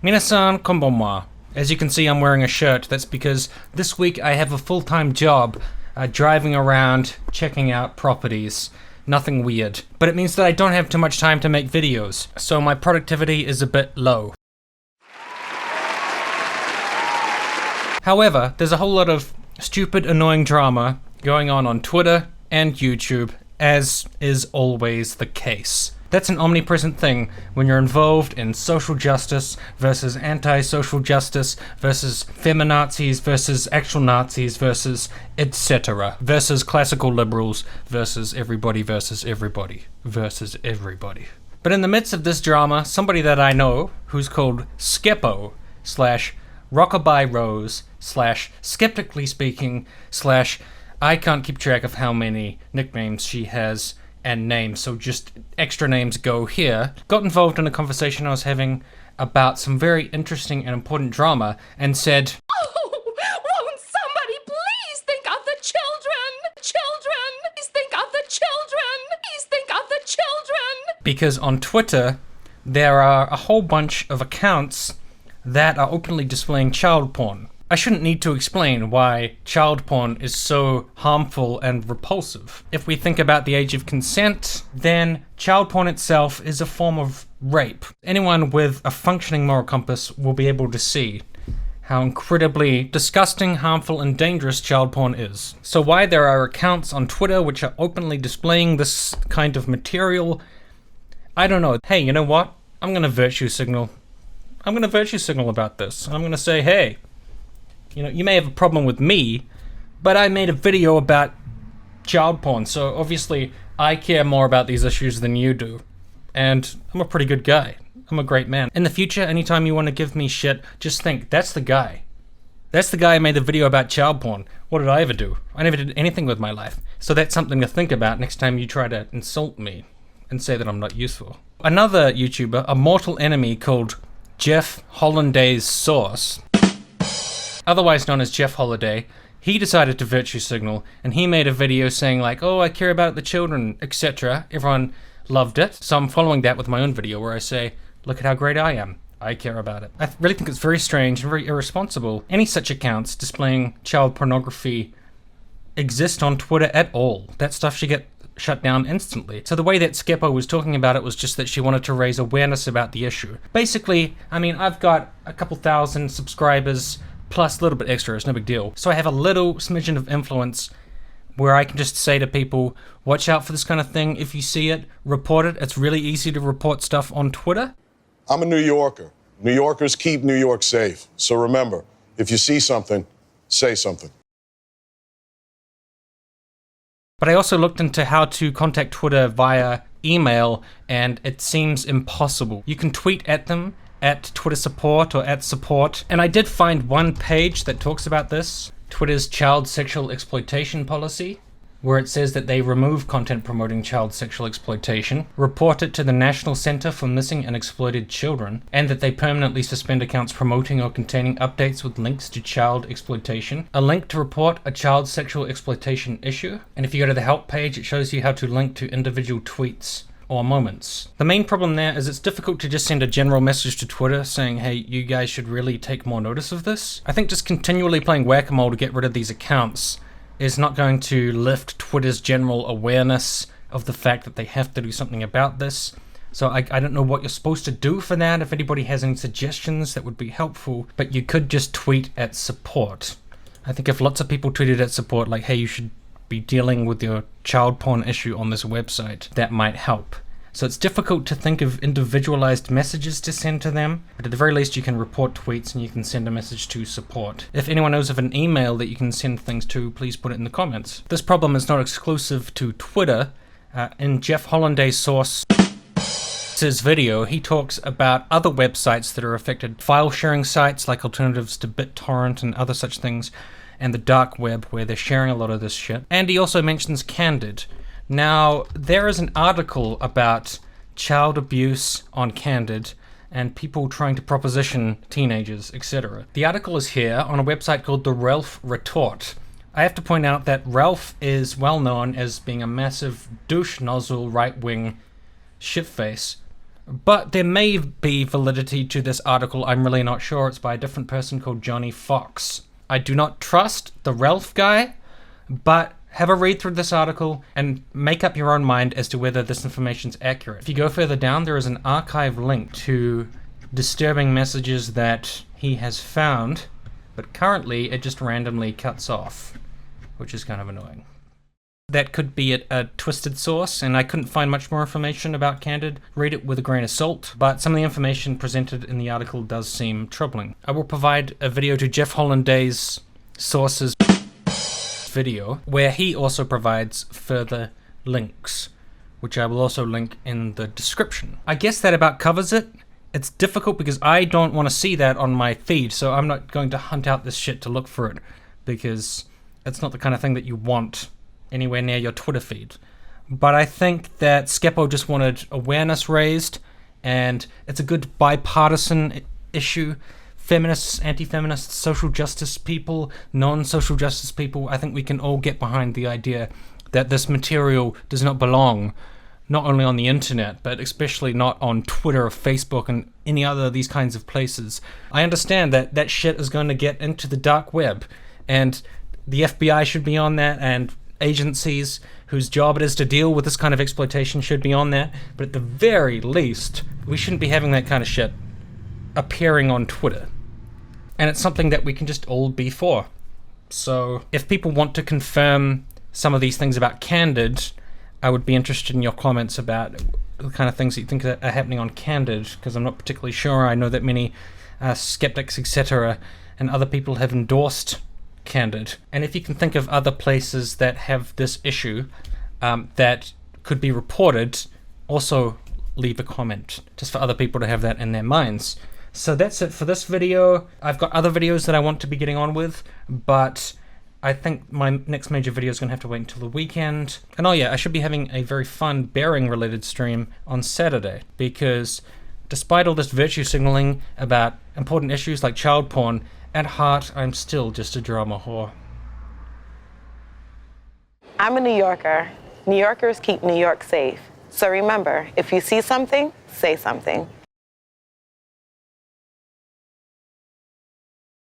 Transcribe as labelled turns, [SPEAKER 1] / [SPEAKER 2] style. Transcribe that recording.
[SPEAKER 1] Minasan konbanwa. As you can see, I'm wearing a shirt. That's because this week I have a full-time job driving around checking out properties. Nothing weird. But it means that I don't have too much time to make videos, so my productivity is a bit low. However, there's a whole lot of stupid, annoying drama going on Twitter and YouTube, as is always the case. That's an omnipresent thing when you're involved in social justice versus anti-social justice versus feminazis versus actual Nazis versus etc. versus classical liberals versus everybody versus everybody versus everybody. But in the midst of this drama, somebody that I know, who's called Skeppo / Rockabye Rose / Skeptically Speaking / I can't keep track of how many nicknames she has and names, so just extra names go here, got involved in a conversation I was having about some very interesting and important drama and said,
[SPEAKER 2] "Oh, won't somebody please think of the children? Children! Please think of the children! Please think of the children!"
[SPEAKER 1] Because on Twitter, there are a whole bunch of accounts that are openly displaying child porn. I shouldn't need to explain why child porn is so harmful and repulsive. If we think about the age of consent, then child porn itself is a form of rape. Anyone with a functioning moral compass will be able to see how incredibly disgusting, harmful, and dangerous child porn is. So why there are accounts on Twitter which are openly displaying this kind of material, I don't know. Hey, you know what? I'm gonna virtue signal. I'm gonna virtue signal about this. I'm gonna say, hey, you know, you may have a problem with me, but I made a video about child porn, so obviously I care more about these issues than you do. And I'm a pretty good guy. I'm a great man. In the future, anytime you want to give me shit, just think, that's the guy. That's the guy who made the video about child porn. What did I ever do? I never did anything with my life. So that's something to think about next time you try to insult me and say that I'm not useful. Another YouTuber, a mortal enemy called Jeff Hollanday's Sauce, otherwise known as Jeff Holiday, he decided to virtue signal, and he made a video saying like, oh, I care about the children, etc. Everyone loved it, so I'm following that with my own video where I say, look at how great I am. I care about it. I really think it's very strange and very irresponsible. Any such accounts displaying child pornography exist on Twitter at all. That stuff should get shut down instantly. So the way that Skeppo was talking about it was just that she wanted to raise awareness about the issue. Basically, I mean, I've got a couple thousand subscribers, plus a little bit extra, it's no big deal. So I have a little smidgen of influence where I can just say to people, watch out for this kind of thing. If you see it, report it. It's really easy to report stuff on Twitter.
[SPEAKER 3] I'm a New Yorker. New Yorkers keep New York safe. So remember, if you see something, say something.
[SPEAKER 1] But I also looked into how to contact Twitter via email, and it seems impossible. You can tweet at them, at Twitter support or at support. And I did find one page that talks about this, Twitter's child sexual exploitation policy, where it says that they remove content promoting child sexual exploitation, report it to the National Center for Missing and Exploited Children, and that they permanently suspend accounts promoting or containing updates with links to child exploitation, a link to report a child sexual exploitation issue, and if you go to the help page, it shows you how to link to individual tweets or moments. The main problem there is it's difficult to just send a general message to Twitter saying, hey, you guys should really take more notice of this. I think just continually playing whack-a-mole to get rid of these accounts is not going to lift Twitter's general awareness of the fact that they have to do something about this. So I don't know what you're supposed to do for that. If anybody has any suggestions, that would be helpful. But you could just tweet at support. I think if lots of people tweeted at support like, hey, you should be dealing with your child porn issue on this website, that might help. So it's difficult to think of individualized messages to send to them, but at the very least you can report tweets and you can send a message to support. If anyone knows of an email that you can send things to, please put it in the comments. This problem is not exclusive to Twitter. In Jeff Hollanday's Source's video, he talks about other websites that are affected, file sharing sites like alternatives to BitTorrent and other such things, and the dark web where they're sharing a lot of this shit. And he also mentions Candid. Now, there is an article about child abuse on Candid and people trying to proposition teenagers, etc. The article is here on a website called The Ralph Retort. I have to point out that Ralph is well known as being a massive douche nozzle right-wing shitface But there may be validity to this article, I'm really not sure. It's by a different person called Johnny Fox. I do not trust the Ralph guy, but have a read through this article and make up your own mind as to whether this information is accurate. If you go further down, there is an archive link to disturbing messages that he has found, but currently it just randomly cuts off, which is kind of annoying. That could be a twisted source, and I couldn't find much more information about Candid. Read it with a grain of salt, but some of the information presented in the article does seem troubling. I will provide a video to Jeff Hollinday's sources video, where he also provides further links, which I will also link in the description. I guess that about covers it. It's difficult because I don't want to see that on my feed, so I'm not going to hunt out this shit to look for it, because it's not the kind of thing that you want anywhere near your Twitter feed. But I think that Skepo just wanted awareness raised, and it's a good bipartisan issue. Feminists, anti-feminists, social justice people, non-social justice people, I think we can all get behind the idea that this material does not belong, not only on the internet, but especially not on Twitter or Facebook and any other of these kinds of places. I understand that that shit is going to get into the dark web, and the FBI should be on that, and agencies whose job it is to deal with this kind of exploitation should be on that, but at the very least, we shouldn't be having that kind of shit appearing on Twitter. And it's something that we can just all be for. So if people want to confirm some of these things about Candid, I would be interested in your comments about the kind of things that you think are happening on Candid, because I'm not particularly sure. I know that many skeptics, etc., and other people have endorsed Candid. And if you can think of other places that have this issue that could be reported, also leave a comment, just for other people to have that in their minds. So that's it for this video. I've got other videos that I want to be getting on with, but I think my next major video is going to have to wait until the weekend. And oh yeah, I should be having a very fun bearing-related stream on Saturday, because despite all this virtue signaling about important issues like child porn, at heart, I'm still just a drama whore.
[SPEAKER 4] I'm a New Yorker. New Yorkers keep New York safe. So remember, if you see something, say something.